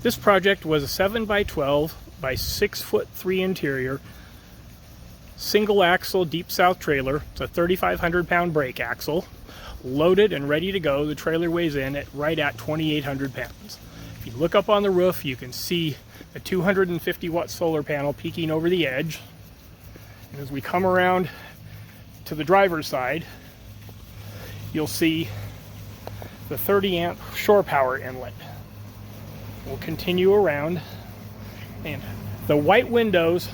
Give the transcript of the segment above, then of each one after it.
This project was a 7x12 by 6'3" interior, single axle deep south trailer. It's a 3,500 pound brake axle, loaded and ready to go. The trailer weighs in at right at 2,800 pounds. If you look up on the roof, you can see a 250 watt solar panel peeking over the edge. And as we come around to the driver's side, you'll see the 30 amp shore power inlet. We'll continue around, and the white windows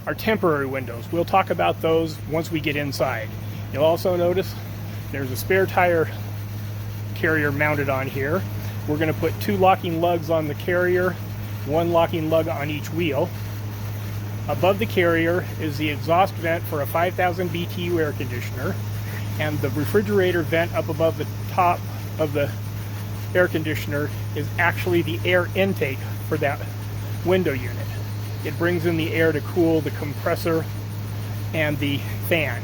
are temporary windows. We'll talk about those once we get inside. You'll also notice there's a spare tire carrier mounted on here. We're going to put 2 locking lugs on the carrier, 1 locking lug on each wheel. Above the carrier is the exhaust vent for a 5,000 BTU air conditioner, and the refrigerator vent up above the top of the air conditioner is actually the air intake for that window unit. It brings in the air to cool the compressor and the fan.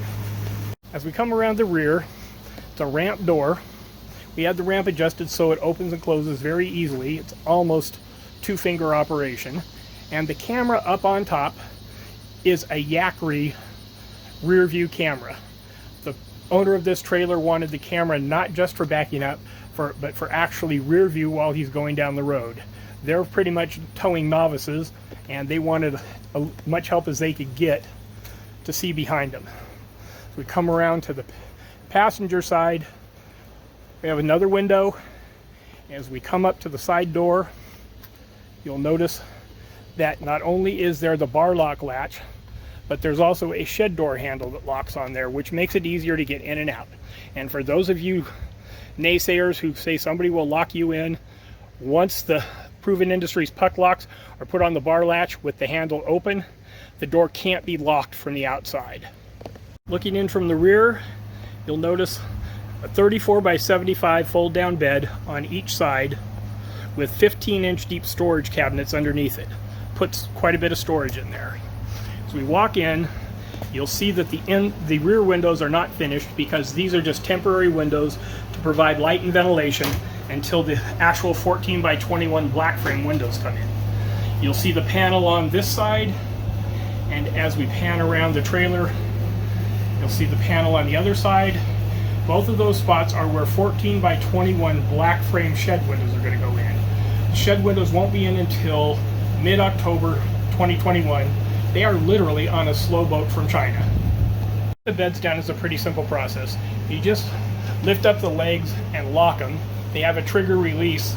As we come around the rear, it's a ramp door. We had the ramp adjusted so it opens and closes very easily. It's almost 2-finger operation. And the camera up on top is a Yakri rear view camera. The owner of this trailer wanted the camera not just for backing up, but for actually rear view while he's going down the road. They're pretty much towing novices, and they wanted as much help as they could get to see behind them. So we come around to the passenger side. We have another window. As we come up to the side door, you'll notice that not only is there the bar lock latch, but there's also a shed door handle that locks on there, which makes it easier to get in and out. And for those of you naysayers who say somebody will lock you in, once the Proven Industries puck locks are put on the bar latch with the handle open, the door can't be locked from the outside. Looking in from the rear, you'll notice a 34 by 75 fold down bed on each side with 15-inch deep storage cabinets underneath it. Puts quite a bit of storage in there. As we walk in, you'll see that the rear windows are not finished because these are just temporary windows to provide light and ventilation until the actual 14 by 21 black frame windows come in. You'll see the panel on this side, and as we pan around the trailer, you'll see the panel on the other side. Both of those spots are where 14 by 21 black frame shed windows are going to go in. The shed windows won't be in until mid-October 2021. They are literally on a slow boat from China. The beds down is a pretty simple process. You just lift up the legs and lock them. They have a trigger release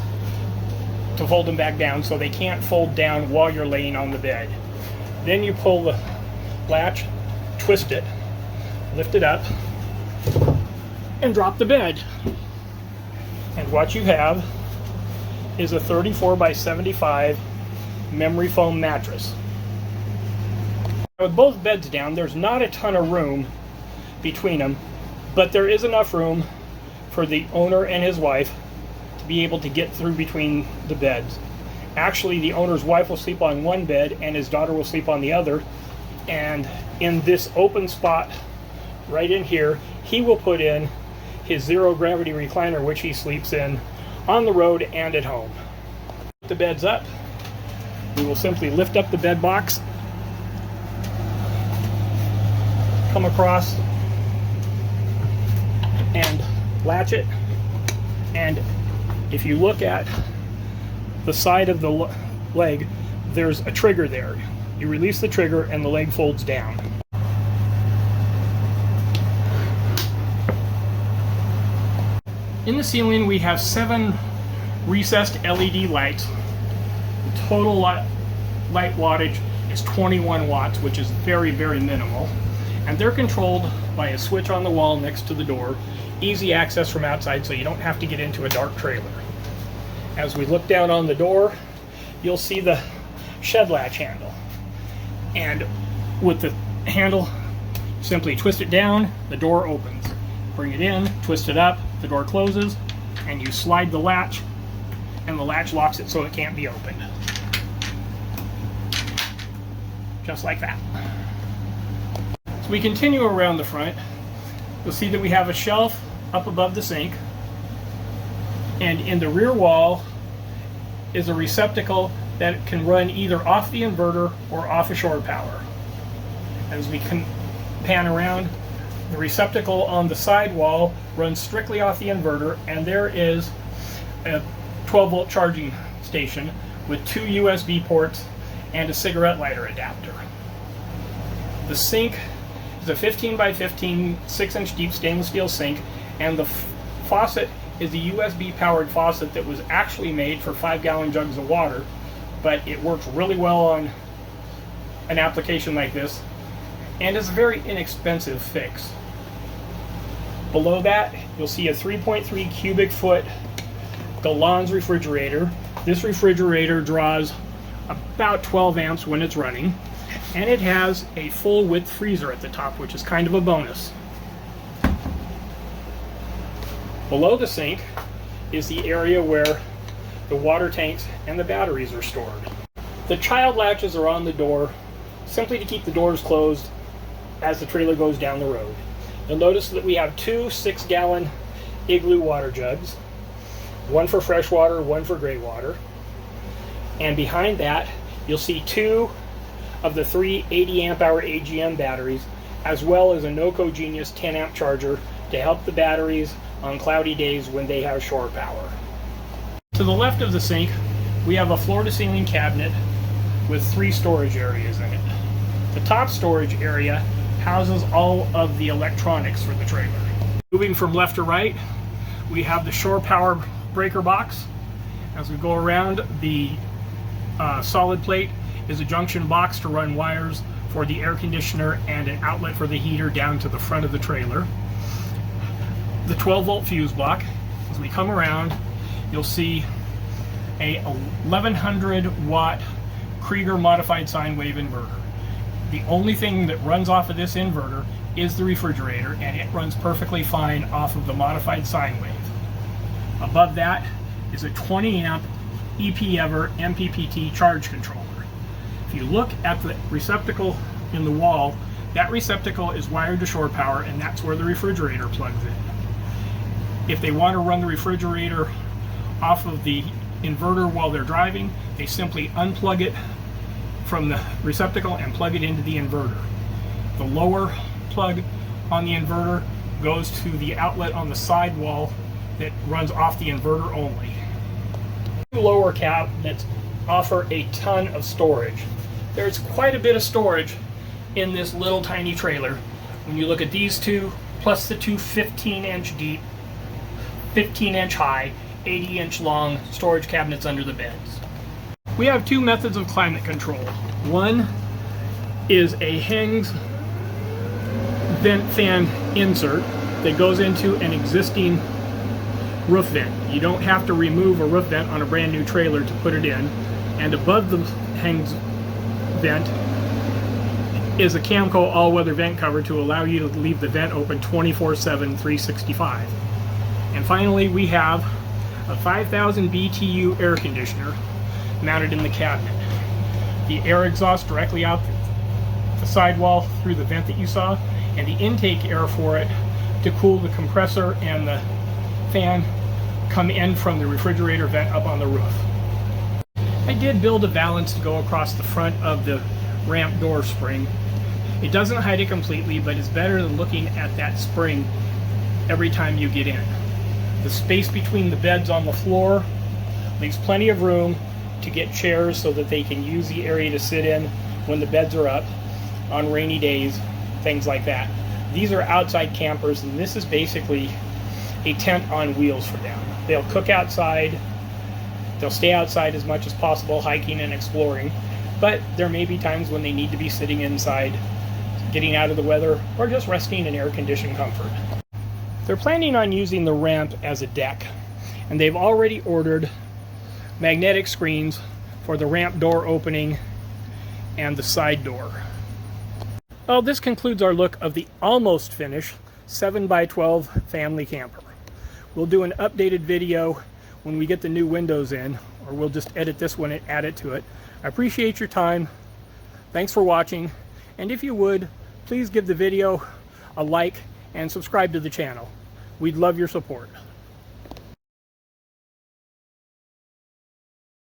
to fold them back down so they can't fold down while you're laying on the bed. Then you pull the latch, twist it, lift it up, and drop the bed. And what you have is a 34 by 75 memory foam mattress. With both beds down, there's not a ton of room between them, but there is enough room for the owner and his wife to be able to get through between the beds. Actually, the owner's wife will sleep on one bed and his daughter will sleep on the other, and in this open spot right in here, he will put in his zero gravity recliner, which he sleeps in on the road and at home. The bed's up. We will simply lift up the bed box, come across and latch it, and if you look at the side of the leg, there's a trigger there. You release the trigger and the leg folds down. In the ceiling we have 7 recessed LED lights. The total light wattage is 21 watts, which is very, very minimal. And they're controlled by a switch on the wall next to the door. Easy access from outside so you don't have to get into a dark trailer. As we look down on the door, you'll see the shed latch handle. And with the handle, simply twist it down, the door opens. Bring it in, twist it up, the door closes, and you slide the latch, and the latch locks it so it can't be opened. Just like that. So we continue around the front. You'll see that we have a shelf up above the sink, and in the rear wall is a receptacle that can run either off the inverter or off of shore power. As we can pan around, the receptacle on the side wall runs strictly off the inverter, and there is a 12-volt charging station with 2 USB ports and a cigarette lighter adapter. The sink is a 15 by 15 6-inch deep stainless steel sink, and the faucet is a USB powered faucet that was actually made for 5-gallon jugs of water, but it works really well on an application like this and is a very inexpensive fix. Below that, you'll see a 3.3 cubic foot Galans refrigerator. This refrigerator draws about 12 amps when it's running, and it has a full width freezer at the top, which is kind of a bonus. Below the sink is the area where the water tanks and the batteries are stored. The child latches are on the door simply to keep the doors closed as the trailer goes down the road. You'll notice that we have 2 6-gallon Igloo water jugs, one for fresh water, one for gray water. And behind that, you'll see 2 of the 3 80 amp hour AGM batteries, as well as a NOCO Genius 10 amp charger to help the batteries on cloudy days when they have shore power. To the left of the sink, we have a floor-to-ceiling cabinet with 3 storage areas in it. The top storage area houses all of the electronics for the trailer. Moving from left to right, we have the shore power breaker box. As we go around, the solid plate is a junction box to run wires for the air conditioner and an outlet for the heater down to the front of the trailer. The 12-volt fuse block. As we come around, you'll see a 1100 watt Krieger modified sine wave inverter. The only thing that runs off of this inverter is the refrigerator, and it runs perfectly fine off of the modified sine wave. Above that is a 20 amp EP-Ever MPPT charge controller. If you look at the receptacle in the wall, that receptacle is wired to shore power, and that's where the refrigerator plugs in. If they want to run the refrigerator off of the inverter while they're driving, they simply unplug it from the receptacle and plug it into the inverter. The lower plug on the inverter goes to the outlet on the side wall that runs off the inverter only. The lower cabinets offer a ton of storage. There's quite a bit of storage in this little tiny trailer. When you look at these 2, plus the 2 15-inch deep, 15-inch high, 80-inch long storage cabinets under the beds. We have 2 methods of climate control. One is a Hengs vent fan insert that goes into an existing roof vent. You don't have to remove a roof vent on a brand new trailer to put it in. And above the Hengs vent is a Camco all-weather vent cover to allow you to leave the vent open 24/7, 365. And finally, we have a 5,000 BTU air conditioner mounted in the cabinet. The air exhaust directly out the sidewall through the vent that you saw, and the intake air for it to cool the compressor and the fan come in from the refrigerator vent up on the roof. I did build a valance to go across the front of the ramp door spring. It doesn't hide it completely, but it's better than looking at that spring every time you get in. The space between the beds on the floor leaves plenty of room to get chairs so that they can use the area to sit in when the beds are up on rainy days, things like that. These are outside campers, and this is basically a tent on wheels for them. They'll cook outside, they'll stay outside as much as possible, hiking and exploring, but there may be times when they need to be sitting inside, getting out of the weather, or just resting in air-conditioned comfort. They're planning on using the ramp as a deck, and they've already ordered magnetic screens for the ramp door opening and the side door. Well, this concludes our look of the almost finished 7x12 family camper. We'll do an updated video when we get the new windows in, or we'll just edit this one and add it to it. I appreciate your time. Thanks for watching, and if you would, please give the video a like and subscribe to the channel. We'd love your support.